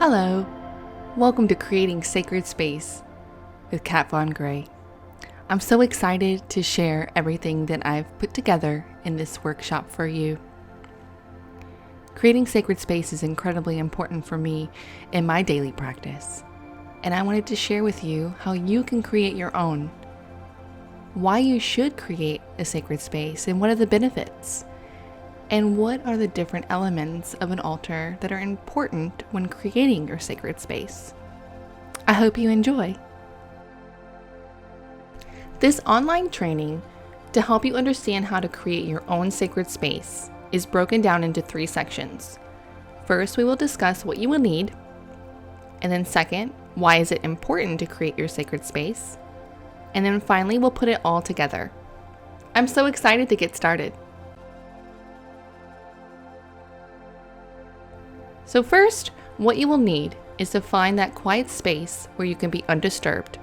Hello, welcome to Creating Sacred Space with Kat Von Gray. I'm so excited to share everything that I've put together in this workshop for you. Creating sacred space is incredibly important for me in my daily practice, and I wanted to share with you how you can create your own, why you should create a sacred space, and what are the benefits. And what are the different elements of an altar that are important when creating your sacred space? I hope you enjoy. This online training to help you understand how to create your own sacred space is broken down into 3 sections. First, we will discuss what you will need. And then second, why is it important to create your sacred space? And then finally, we'll put it all together. I'm so excited to get started. So first, what you will need is to find that quiet space where you can be undisturbed.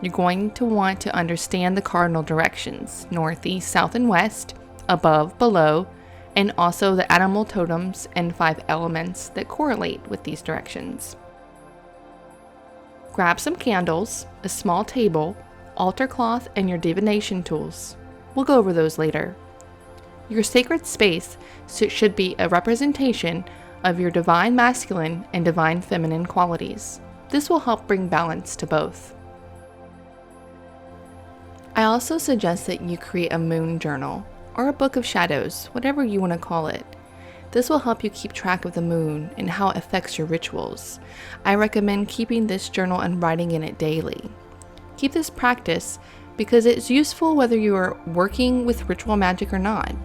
You're going to want to understand the cardinal directions, north, east, south, and west, above, below, and also the animal totems and 5 elements that correlate with these directions. Grab some candles, a small table, altar cloth, and your divination tools. We'll go over those later. Your sacred space should be a representation of your divine masculine and divine feminine qualities. This will help bring balance to both. I also suggest that you create a moon journal or a book of shadows, whatever you want to call it. This will help you keep track of the moon and how it affects your rituals. I recommend keeping this journal and writing in it daily. Keep this practice because it's useful whether you are working with ritual magic or not.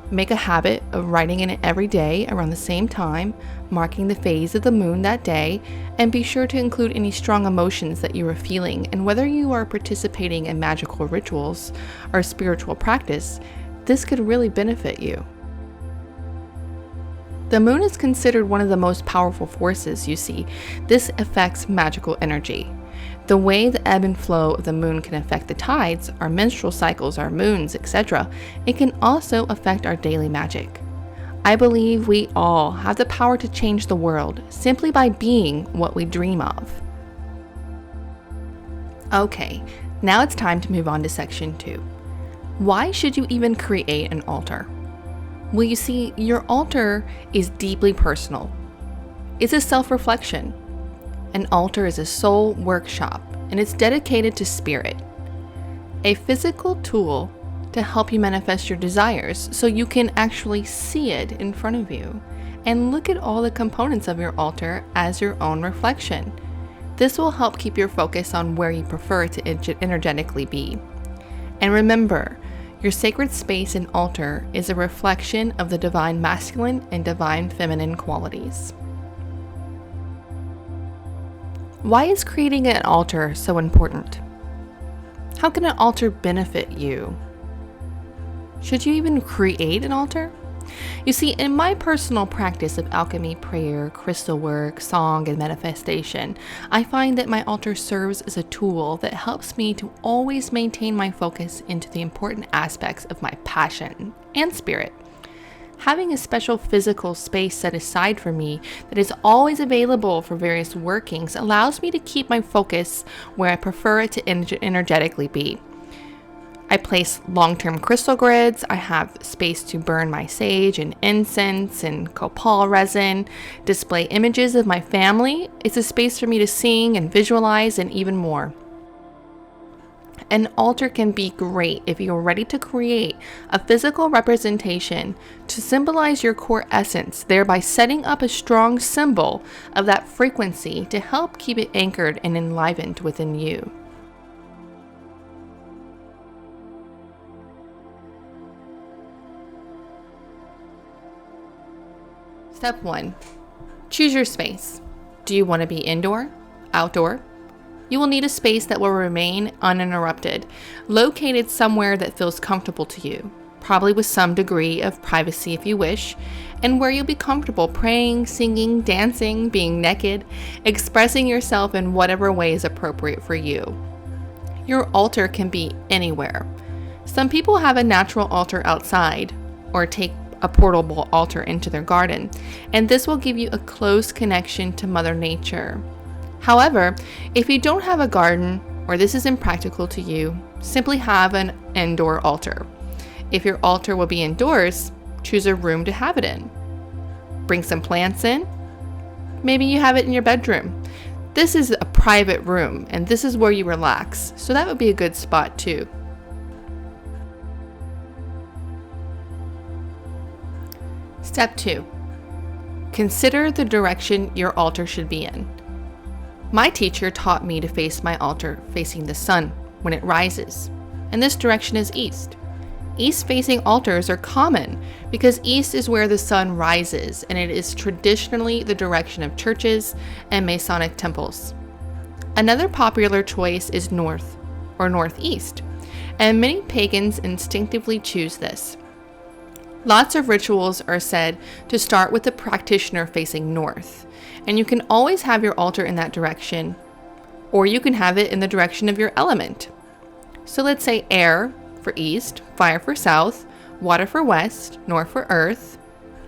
Make a habit of writing in it every day around the same time, marking the phase of the moon that day, and be sure to include any strong emotions that you are feeling. And whether you are participating in magical rituals or spiritual practice, this could really benefit you. The moon is considered one of the most powerful forces you see. This affects magical energy. The way the ebb and flow of the moon can affect the tides, our menstrual cycles, our moons, etc., it can also affect our daily magic. I believe we all have the power to change the world simply by being what we dream of. Okay, now it's time to move on to section 2. Why should you even create an altar? Well, you see, your altar is deeply personal. It's a self-reflection. An altar is a soul workshop, and it's dedicated to spirit. A physical tool to help you manifest your desires so you can actually see it in front of you and look at all the components of your altar as your own reflection. This will help keep your focus on where you prefer to energetically be. And remember, your sacred space and altar is a reflection of the divine masculine and divine feminine qualities. Why is creating an altar so important? How can an altar benefit you? Should you even create an altar? You see, in my personal practice of alchemy, prayer, crystal work, song, and manifestation, I find that my altar serves as a tool that helps me to always maintain my focus into the important aspects of my passion and spirit. Having a special physical space set aside for me that is always available for various workings allows me to keep my focus where I prefer it to energetically be. I place long-term crystal grids. I have space to burn my sage and incense and copal resin, display images of my family. It's a space for me to sing and visualize and even more. An altar can be great if you're ready to create a physical representation to symbolize your core essence, thereby setting up a strong symbol of that frequency to help keep it anchored and enlivened within you. Step 1. Choose your space. Do you want to be indoor, outdoor? You will need a space that will remain uninterrupted, located somewhere that feels comfortable to you, probably with some degree of privacy if you wish, and where you'll be comfortable praying, singing, dancing, being naked, expressing yourself in whatever way is appropriate for you. Your altar can be anywhere. Some people have a natural altar outside, or take a portable altar into their garden, and this will give you a close connection to Mother Nature. However, if you don't have a garden or this is impractical to you, simply have an indoor altar. If your altar will be indoors, choose a room to have it in. Bring some plants in. Maybe you have it in your bedroom. This is a private room, and this is where you relax, so that would be a good spot too. Step 2. Consider the direction your altar should be in. My teacher taught me to face my altar facing the sun when it rises, and this direction is east. East-facing altars are common because east is where the sun rises, and it is traditionally the direction of churches and Masonic temples. Another popular choice is north or northeast, and many pagans instinctively choose this. Lots of rituals are said to start with the practitioner facing north, and you can always have your altar in that direction, or you can have it in the direction of your element. So let's say air for east, fire for south, water for west, north for earth,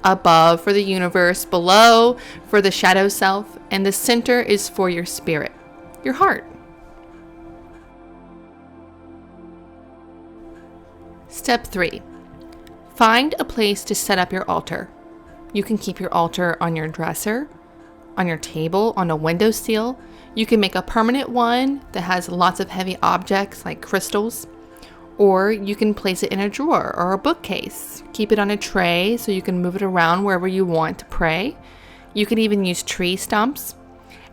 above for the universe, below for the shadow self, and the center is for your spirit, your heart. Step 3. Find a place to set up your altar. You can keep your altar on your dresser, on your table, on a windowsill. You can make a permanent one that has lots of heavy objects like crystals. Or you can place it in a drawer or a bookcase. Keep it on a tray so you can move it around wherever you want to pray. You can even use tree stumps.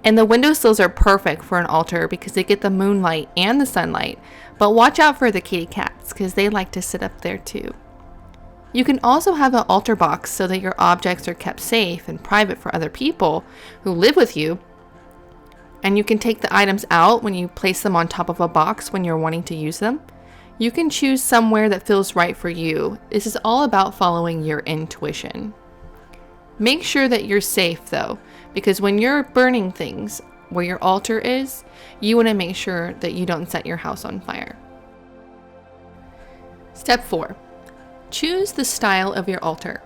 And the windowsills are perfect for an altar because they get the moonlight and the sunlight. But watch out for the kitty cats because they like to sit up there too. You can also have an altar box so that your objects are kept safe and private for other people who live with you. And you can take the items out when you place them on top of a box when you're wanting to use them. You can choose somewhere that feels right for you. This is all about following your intuition. Make sure that you're safe though, because when you're burning things where your altar is, you want to make sure that you don't set your house on fire. Step 4. Choose the style of your altar.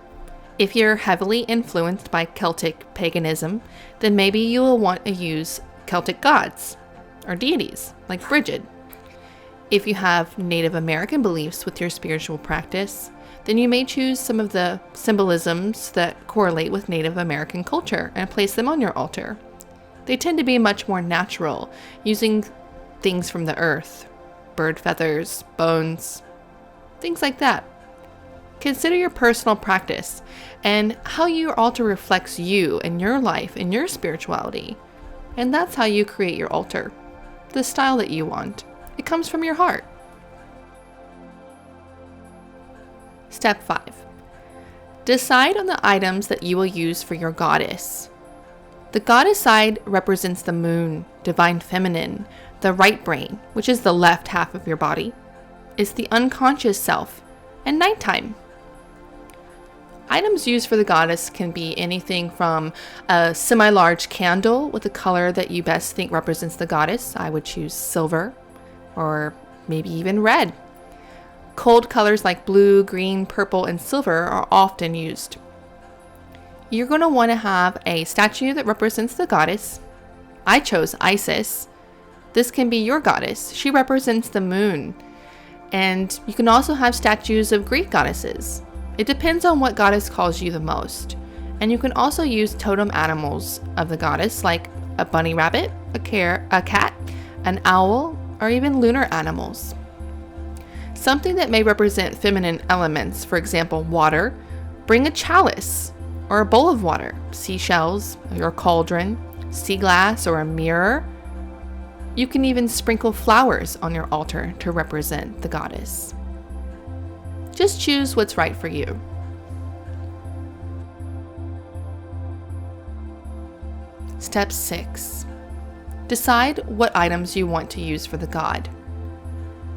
If you're heavily influenced by Celtic paganism, then maybe you will want to use Celtic gods or deities like Bridget. If you have Native American beliefs with your spiritual practice, then you may choose some of the symbolisms that correlate with Native American culture and place them on your altar. They tend to be much more natural, using things from the earth, bird feathers, bones, things like that. Consider your personal practice and how your altar reflects you and your life and your spirituality. And that's how you create your altar, the style that you want. It comes from your heart. Step 5. Decide on the items that you will use for your goddess. The goddess side represents the moon, divine feminine, the right brain, which is the left half of your body, is the unconscious self, and nighttime. Items used for the goddess can be anything from a semi-large candle with a color that you best think represents the goddess. I would choose silver, or maybe even red. Cold colors like blue, green, purple, and silver are often used. You're going to want to have a statue that represents the goddess. I chose Isis. This can be your goddess. She represents the moon. And you can also have statues of Greek goddesses. It depends on what goddess calls you the most. And you can also use totem animals of the goddess like a bunny rabbit, a cat, an owl, or even lunar animals. Something that may represent feminine elements, for example, water, bring a chalice or a bowl of water, seashells, or a cauldron, sea glass, or a mirror. You can even sprinkle flowers on your altar to represent the goddess. Just choose what's right for you. Step 6. Decide what items you want to use for the god.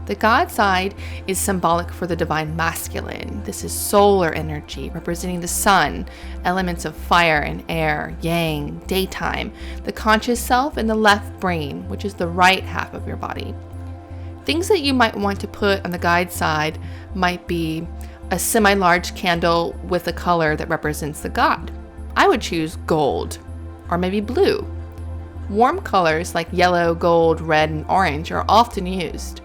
The god side is symbolic for the divine masculine. This is solar energy, representing the sun, elements of fire and air, yang, daytime, the conscious self, and the left brain, which is the right half of your body. Things that you might want to put on the guide side might be a semi-large candle with a color that represents the god. I would choose gold or maybe blue. Warm colors like yellow, gold, red, and orange are often used.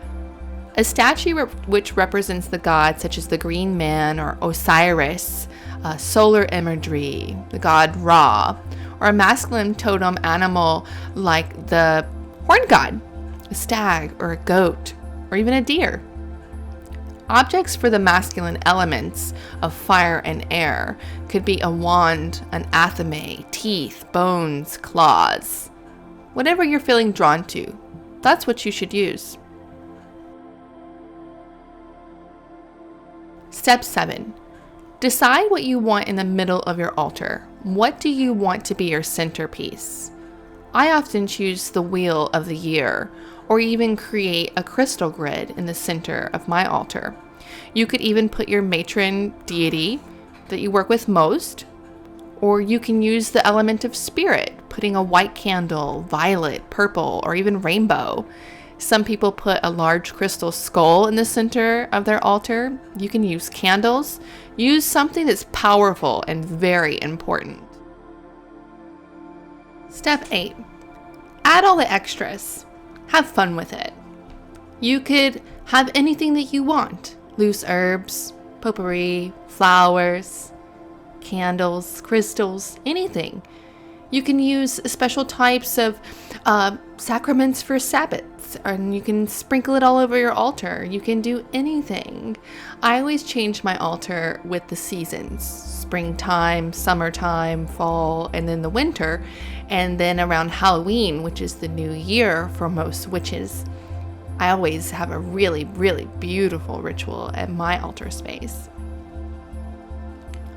A statue which represents the god, such as the Green Man or Osiris, solar imagery, the god Ra, or a masculine totem animal like the horn god, a stag or a goat, or even a deer. Objects for the masculine elements of fire and air could be a wand, an athame, teeth, bones, claws. Whatever you're feeling drawn to, that's what you should use. Step 7. Decide what you want in the middle of your altar. What do you want to be your centerpiece? I often choose the wheel of the year, or even create a crystal grid in the center of my altar. You could even put your matron deity that you work with most, or you can use the element of spirit, putting a white candle, violet, purple, or even rainbow. Some people put a large crystal skull in the center of their altar. You can use candles. Use something that's powerful and very important. Step 8. Add all the extras. Have fun with it. You could have anything that you want. Loose herbs, potpourri, flowers, candles, crystals, anything. You can use special types of sacraments for Sabbaths, and you can sprinkle it all over your altar. You can do anything. I always change my altar with the seasons: springtime, summertime, fall, and then the winter. And then around Halloween, which is the new year for most witches, I always have a really, really beautiful ritual at my altar space.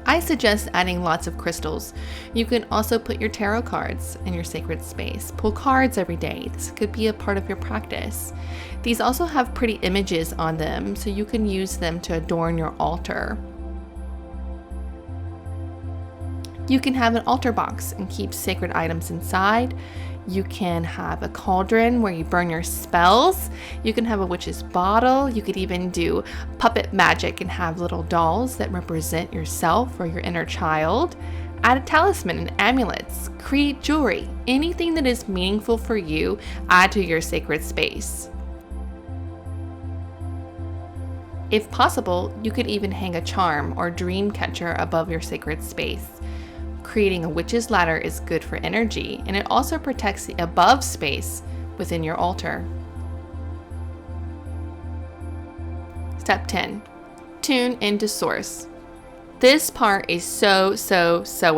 I suggest adding lots of crystals. You can also put your tarot cards in your sacred space. Pull cards every day. This could be a part of your practice. These also have pretty images on them, so you can use them to adorn your altar. You can have an altar box and keep sacred items inside. You can have a cauldron where you burn your spells. You can have a witch's bottle. You could even do puppet magic and have little dolls that represent yourself or your inner child. Add a talisman and amulets. Create jewelry. Anything that is meaningful for you, add to your sacred space. If possible, you could even hang a charm or dream catcher above your sacred space. Creating a witch's ladder is good for energy, and it also protects the above space within your altar. Step 10. Tune into source. This part is so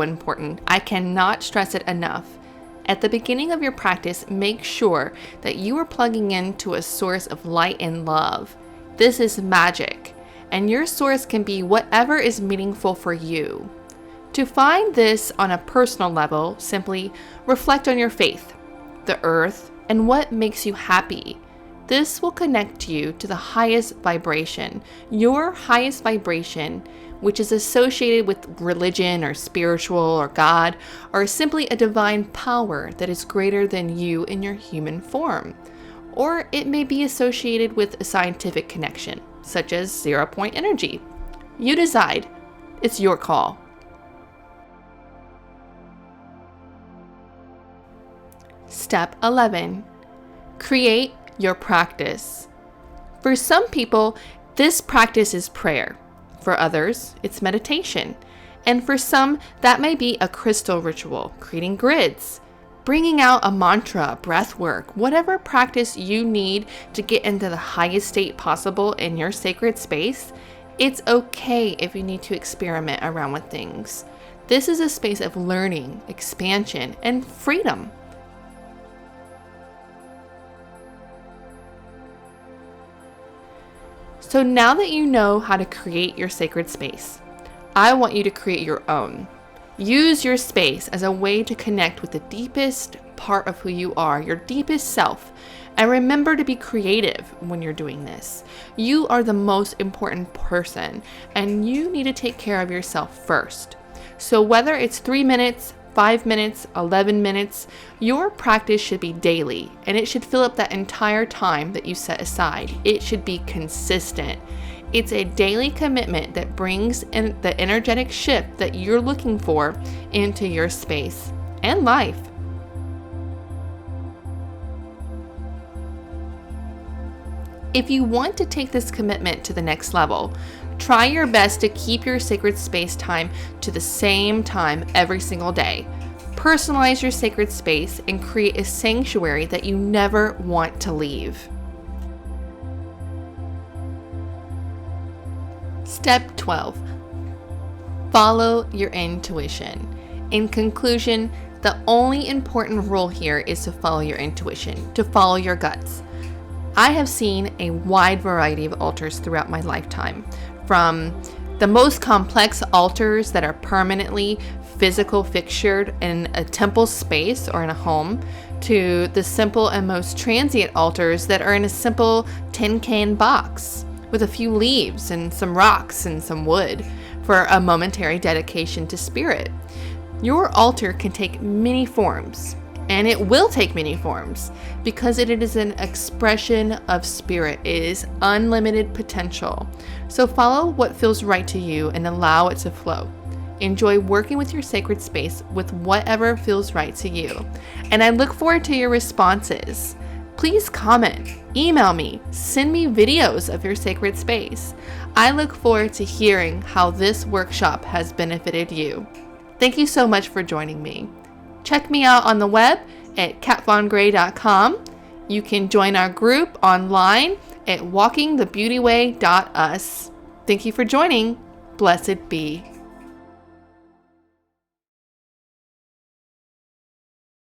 important. I cannot stress it enough. At the beginning of your practice, make sure that you are plugging into a source of light and love. This is magic, and your source can be whatever is meaningful for you. To find this on a personal level, simply reflect on your faith, the earth, and what makes you happy. This will connect you to the highest vibration, your highest vibration, which is associated with religion or spiritual or God, or simply a divine power that is greater than you in your human form. Or it may be associated with a scientific connection, such as 0-point energy. You decide. It's your call. Step 11. Create your practice. For some people, this practice is prayer. For others, it's meditation. And for some, that may be a crystal ritual, creating grids, bringing out a mantra, breath work, whatever practice you need to get into the highest state possible in your sacred space. It's okay if you need to experiment around with things. This is a space of learning, expansion, and freedom. So now that you know how to create your sacred space, I want you to create your own. Use your space as a way to connect with the deepest part of who you are, your deepest self. And remember to be creative when you're doing this. You are the most important person, and you need to take care of yourself first. So whether it's 3 minutes, 5 minutes, 11 minutes, your practice should be daily, and it should fill up that entire time that you set aside. It should be consistent. It's a daily commitment that brings in the energetic shift that you're looking for into your space and life. If you want to take this commitment to the next level, try your best to keep your sacred space time to the same time every single day. Personalize your sacred space and create a sanctuary that you never want to leave. Step 12. Follow your intuition. In conclusion, the only important rule here is to follow your intuition, to follow your guts. I have seen a wide variety of altars throughout my lifetime, from the most complex altars that are permanently physical fixtured in a temple space or in a home, to the simple and most transient altars that are in a simple tin can box with a few leaves and some rocks and some wood for a momentary dedication to spirit. Your altar can take many forms, and it will take many forms because it is an expression of spirit. It is unlimited potential. So follow what feels right to you and allow it to flow. Enjoy working with your sacred space with whatever feels right to you. And I look forward to your responses. Please comment, email me, send me videos of your sacred space. I look forward to hearing how this workshop has benefited you. Thank you so much for joining me. Check me out on the web at katvongray.com. You can join our group online at walkingthebeautyway.us. Thank you for joining. Blessed be.